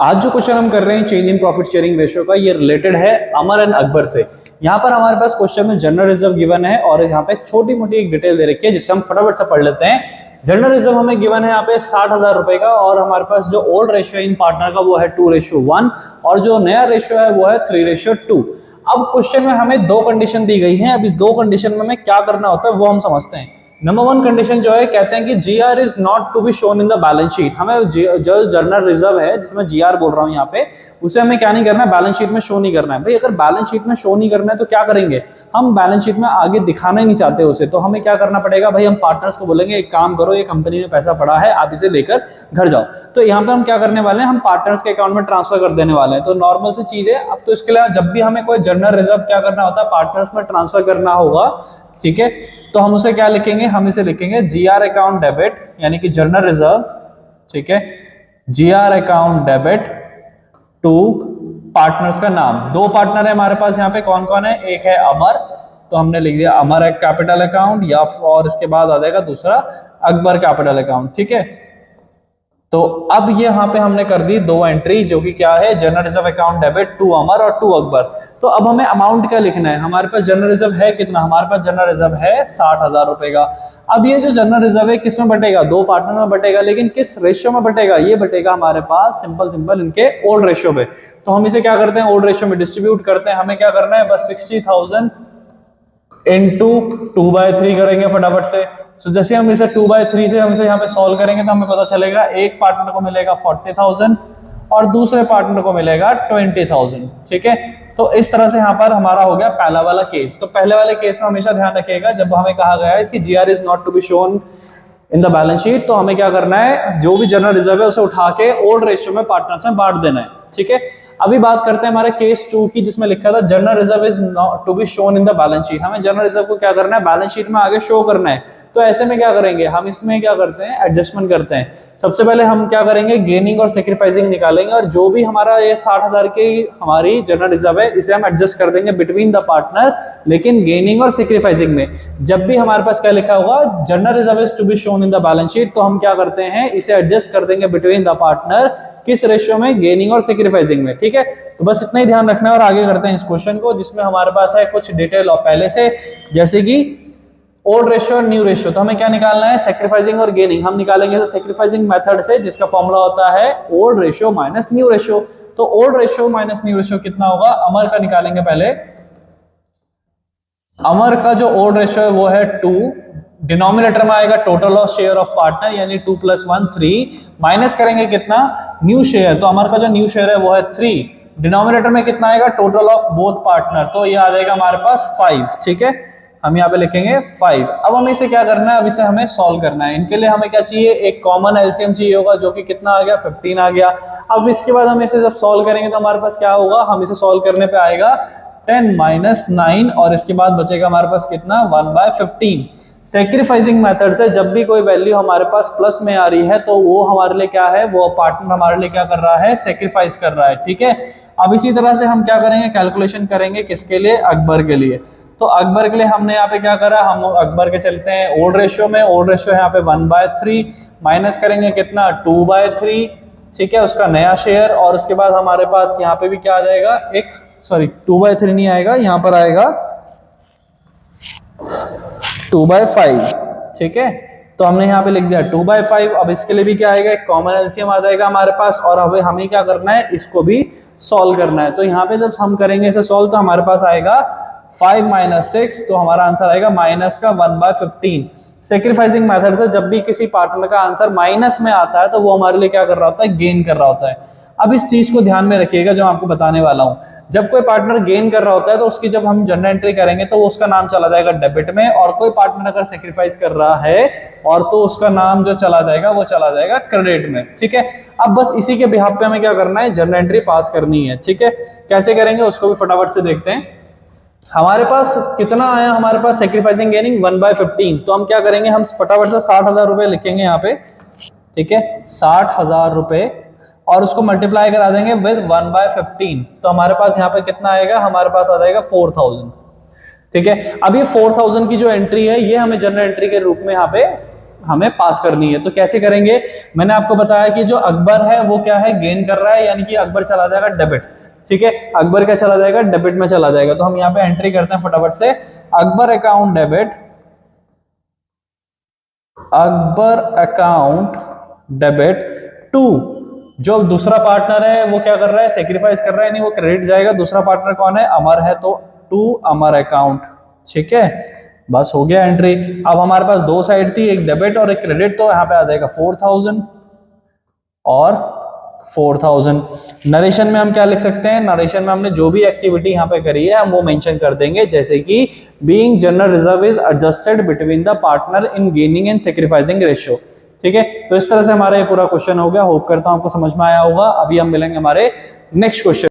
आज जो क्वेश्चन हम कर रहे हैं change in profit sharing ratio का, ये रिलेटेड है अमर एंड अकबर से। यहाँ पर हमारे पास क्वेश्चन में जनरल रिजर्व गिवन है और यहाँ पे छोटी मोटी एक डिटेल दे रखी है जिससे हम फटाफट से पढ़ लेते हैं। जनरल रिजर्व हमें गिवन है यहाँ पे 60,000 रुपए का और हमारे पास जो ओल्ड रेशियो इन पार्टनर का वो है 2:1 और जो नया रेशियो है वो है 3:2। अब क्वेश्चन में हमें दो कंडीशन दी गई है। अब इस दो कंडीशन में हमें क्या करना होता है वो हम समझते हैं। नंबर 1 कंडीशन जो है, कहते हैं कि GR is not to be shown in the balance sheet. हमें जो जनरल रिजर्व है जिसमें जीआर बोल रहा हूं यहाँ पे, उसे हमें क्या नहीं करना है, बैलेंस शीट में शो नहीं करना है। भाई अगर बैलेंस शीट में शो नहीं करना है तो क्या करेंगे, हम बैलेंस शीट में आगे दिखाना ही नहीं चाहते उसे, तो हमें क्या करना पड़ेगा, भाई हम पार्टनर्स को बोलेंगे एक काम करो, ये कंपनी में पैसा पड़ा है, आप इसे लेकर घर जाओ। तो यहाँ पे हम क्या करने वाले हैं, हम पार्टनर्स के अकाउंट में ट्रांसफर कर देने वाले हैं। तो नॉर्मल सी चीज है। अब तो इसके लिए जब भी हमें कोई जनरल रिजर्व क्या करना होता है, पार्टनर्स में ट्रांसफर करना होगा, ठीक है, तो हम उसे क्या लिखेंगे, हम इसे लिखेंगे जीआर अकाउंट डेबिट, यानी कि जनरल रिजर्व, ठीक है, GR account debit to partners का नाम। दो पार्टनर है हमारे पास यहाँ पे, कौन कौन है, एक है अमर, तो हमने लिख दिया अमर कैपिटल अकाउंट, या और इसके बाद आ जाएगा दूसरा अकबर कैपिटल अकाउंट, ठीक है। तो अब ये यहाँ पे हमने कर दी दो एंट्री, जो कि क्या है, general reserve account debit to Amar और टू अकबर। तो अब हमें अमाउंट क्या लिखना है, हमारे पास जनरल रिजर्व है कितना, हमारे पास जनरल रिजर्व है 60,000 रुपए का। अब ये जो जनरल रिजर्व है किस में बटेगा, दो पार्टनर में बटेगा, लेकिन किस रेशियो में बटेगा, ये बटेगा हमारे पास सिंपल इनके ओल्ड रेशियो पे। तो हम इसे क्या करते हैं, ओल्ड रेशियो में डिस्ट्रीब्यूट करते हैं। हमें क्या करना है, बस 60,000 इंटू 2/3 करेंगे फटाफट से। तो जैसे हम इसे 2/3 से हम इसे यहाँ पे सॉल्व करेंगे तो हमें पता चलेगा एक पार्टनर को मिलेगा 40,000 और दूसरे पार्टनर को मिलेगा 20,000, ठीक है। तो इस तरह से यहाँ पर हमारा हो गया पहला वाला केस। तो पहले वाले केस में हमेशा ध्यान रखिएगा, जब हमें कहा गया है कि GR is not to be shown in the balance sheet, तो हमें क्या करना है, जो भी जनरल रिजर्व है उसे उठा के ओल्ड रेशियो में पार्टनर्स में बांट देना है, ठीक है। अभी बात करते हैं हमारे केस 2 की, जिसमें लिखा था general reserve is not to be shown in the balance sheet. हमें जनरल रिजर्व को क्या करना है, बैलेंस शीट में आगे शो करना है। तो ऐसे में क्या करेंगे, हम इसमें क्या करते हैं, एडजस्टमेंट करते हैं। सबसे पहले हम क्या करेंगे, गेनिंग और सेक्रीफाइसिंग निकालेंगे और जो भी हमारा ये 60,000 की हमारी जनरल रिजर्व है इसे हम एडजस्ट कर देंगे बिटवीन द पार्टनर, लेकिन गेनिंग और सेक्रीफाइसिंग में। जब भी हमारे पास क्या लिखा होगा, general reserve is to be shown in the balance sheet, तो हम क्या करते हैं, इसे एडजस्ट कर देंगे बिटवीन द पार्टनर, किस रेशियो में, गेनिंग और सेक्रीफाइसिंग में, ठीक है। तो बस इतना ही ध्यान रखना है और आगे करते हैं इस क्वेश्चन को, जिसमें हमारे पास है कुछ डिटेल और पहले से, जैसे कि ओल्ड रेशियो और न्यू रेशियो। तो हमें क्या निकालना है, सेक्रीफाइसिंग और गेनिंग। हम निकालेंगे सेक्रीफाइसिंग मेथड से, जिसका फॉर्मूला होता है old ratio minus new ratio. तो old ratio minus new ratio कितना होगा, अमर का निकालेंगे पहले। अमर का जो ओल्ड रेशियो है वो है 2, डिनोमिनेटर में आएगा total of share of partner, यानी 2 + 1 3, माइनस करेंगे कितना, न्यू शेयर। तो अमर का जो न्यू शेयर है वो है 3, डिनोमिनेटर में कितना आएगा, टोटल ऑफ बोथ पार्टनर, तो ये आ जाएगा हमारे पास 5, ठीक है। हम यहाँ पे लिखेंगे 5। अब हमें इसे क्या करना है, अब इसे हमें सॉल्व करना है। इनके लिए हमें क्या चाहिए, एक कॉमन एलसीएम चाहिए होगा, जो कि कितना आ गया, 15 आ गया। अब इसके बाद हम इसे जब सॉल्व करेंगे तो हमारे पास क्या होगा, हम इसे सॉल्व करने पे आएगा 10 - 9 और इसके बाद बचेगा हमारे पास कितना, 1/15। सेक्रीफाइसिंग मेथड से जब भी कोई वैल्यू हमारे पास प्लस में आ रही है तो वो हमारे लिए क्या है, वो पार्टनर हमारे लिए क्या कर रहा है, सेक्रीफाइस कर रहा है, ठीक है। अब इसी तरह से हम क्या करेंगे, कैलकुलेशन करेंगे किसके लिए, अकबर के लिए। तो अकबर के लिए हमने यहाँ पे क्या करा, हम अकबर के चलते हैं ओल्ड रेशियो में। ओल्ड रेशियो है यहाँ पे 1/3, माइनस करेंगे कितना, 2/3, ठीक है, उसका नया शेयर। और उसके बाद हमारे पास यहाँ पे भी क्या आ जाएगा, एक 2/3 नहीं आएगा, यहाँ पर आएगा 2/5, ठीक है। तो हमने यहाँ पे लिख दिया 2/5। अब इसके लिए भी क्या आएगा, एक कॉमन एलसीएम आ जाएगा हमारे पास, और अब हमें क्या करना है, इसको भी सॉल्व करना है। तो यहाँ पे जब हम करेंगे इसे सॉल्व तो हमारे पास आएगा 5 - 6, तो हमारा आंसर आएगा माइनस का 1/15। सेक्रीफाइसिंग मेथड से जब भी किसी पार्टनर का आंसर माइनस में आता है तो वो हमारे लिए क्या कर रहा होता है, गेन कर रहा होता है। अब इस चीज को ध्यान में रखिएगा जो आपको बताने वाला हूं। जब कोई पार्टनर गेन कर रहा होता है तो उसकी जब हम जनरल एंट्री करेंगे तो उसका नाम चला जाएगा डेबिट में, और कोई पार्टनर अगर सेक्रीफाइस कर रहा है और तो उसका नाम जो चला जाएगा वो चला जाएगा क्रेडिट में, ठीक है। अब बस इसी के बिहाफ पे हमें क्या करना है, जनरल एंट्री पास करनी है, ठीक है। कैसे करेंगे उसको भी फटाफट से देखते हैं। हमारे पास कितना आया, हमारे पास सेक्रीफाइसिंग गेनिंग 1/15। तो हम क्या करेंगे, हम फटाफट से 60,000 रुपए लिखेंगे यहाँ पे, ठीक है, 60,000 रुपए, और उसको मल्टीप्लाई करा देंगे विद 1/15। तो हमारे पास यहाँ पे कितना आएगा, हमारे पास आ जाएगा 4,000, ठीक है। अब ये 4,000 की जो एंट्री है ये हमें जनरल एंट्री के रूप में यहाँ पे हमें पास करनी है। तो कैसे करेंगे, मैंने आपको बताया कि जो अकबर है वो क्या है, गेन कर रहा है, यानी कि अकबर चला जाएगा डेबिट। ठीक है, अकबर क्या चला जाएगा, डेबिट में चला जाएगा। तो हम यहाँ पे एंट्री करते हैं फटाफट से, Akbar account debit, Akbar account debit to, जो दूसरा पार्टनर है वो क्या कर रहा है, सेक्रीफाइस कर रहा है, यानी वो क्रेडिट जाएगा। दूसरा पार्टनर कौन है, अमर है, तो टू अमर अकाउंट। ठीक है, बस हो गया एंट्री। अब हमारे पास दो साइड थी, एक डेबिट और एक क्रेडिट, तो यहाँ पे आ जाएगा 4000 और 4000। नरेशन में हम क्या लिख सकते हैं, नरेशन में हमने जो भी एक्टिविटी यहाँ पे करी है हम वो मेंशन कर देंगे, जैसे कि being general reserve is adjusted between the partner in gaining and sacrificing ratio. ठीक है, तो इस तरह से हमारा ये पूरा क्वेश्चन हो गया। होप करता हूं आपको समझ में आया होगा। अभी हम मिलेंगे हमारे नेक्स्ट क्वेश्चन।